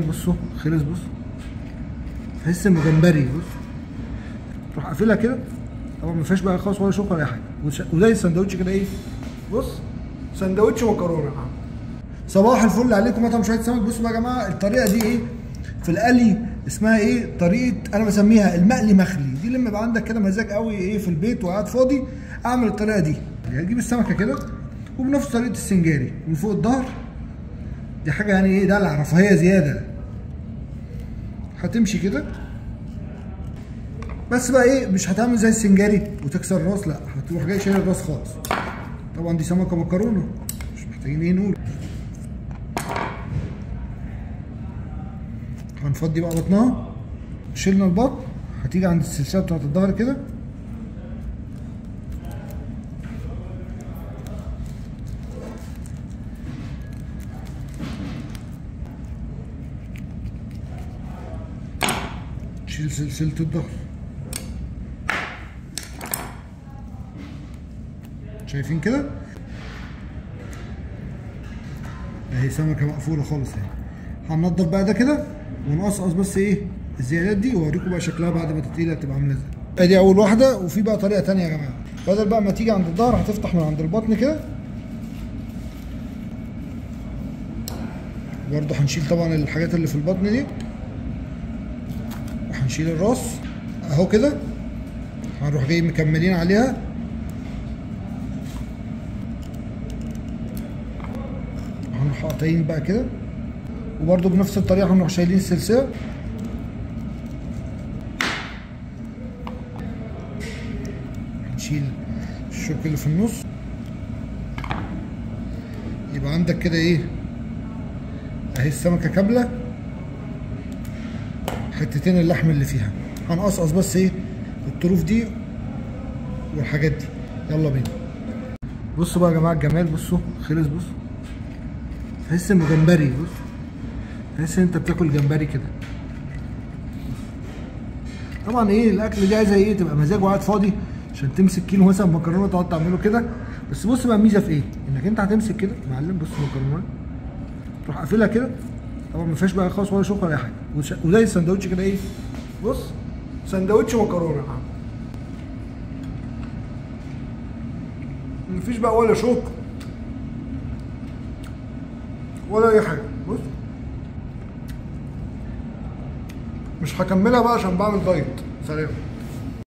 بصوا خلص. بص تحس انه جمبري. بص تروح قافلها كده، طبعا ما فيهاش بقى خالص ولا شوك ولا حاجه، وزي السندوتش كده ايه. بص سندوتش مكرونه. صباح الفل عليكم مطعم شويه سمك. بصوا بقى يا جماعه الطريقه دي ايه في القلي، اسمها ايه؟ طريقه انا بسميها المقلي مخلي. دي لما يبقى عندك كده مزاج قوي ايه في البيت وقاعد فاضي، اعمل الطريقه دي. هتجيب السمكه كده وبنفس طريقه السنجاري من فوق الظهر. دي حاجه يعني ايه، دلع رفاهيه زياده. هتمشي كده بس بقى ايه، مش هتعمل زي السنجاري وتكسر الراس، لا هتروح جاي شايل الراس خالص. طبعا دي سمكه مكرونه مش محتاجين ايه نقول. هنفضي بقى بطنها. شيلنا البطن، هتيجي عند السلسله بتاعت الظهر كده، تشيل سلسله الظهر. شايفين كده اهي سمكه مقفوله خالص اهي. هننضف بقى ده كده ونقصقص بس ايه الزيادات دي، واوريكم بقى شكلها بعد ما تتقلي هتبقى عامله ازاي. ادي اول واحده. وفي بقى طريقه ثانيه يا جماعه، بدل بقى ما تيجي عند الظهر هتفتح من عند البطن كده. برضه هنشيل طبعا الحاجات اللي في البطن دي، وهنشيل الراس اهو كده. هنروح جاي مكملين عليها، هنروح قاطعين بقى كده، وبرضه بنفس الطريقه هنروح شايلين السلسله. هنشيل الشوك اللي في النص. يبقى عندك كده ايه اهي السمكه كامله، حتتين اللحم اللي فيها. هنقصقص بس ايه الطروف دي والحاجات دي. يلا بينا. بصوا بقى يا جماعه الجمال. بصوا خلص. بص تحس انه جمبري. بص تحس ان انت بتاكل جمبري كده. طبعا ايه الاكل دي عايزه ايه، تبقى مزاج وقاعد فاضي عشان تمسك كيلو مثلا مكرونه تقعد تعمله كده. بس بص بقى الميزه في ايه، انك انت هتمسك كده يا معلم. بص المكرونه تروح قافلها كده، طبعا ما فيهاش بقى خالص ولا شوك ولا حاجه، وزي السندوتش كده ايه. بص سندوتش مكرونه مفيش بقى ولا شوك ولا اي حاجه. بص مش هكملها بقى عشان بعمل دايت. سلام.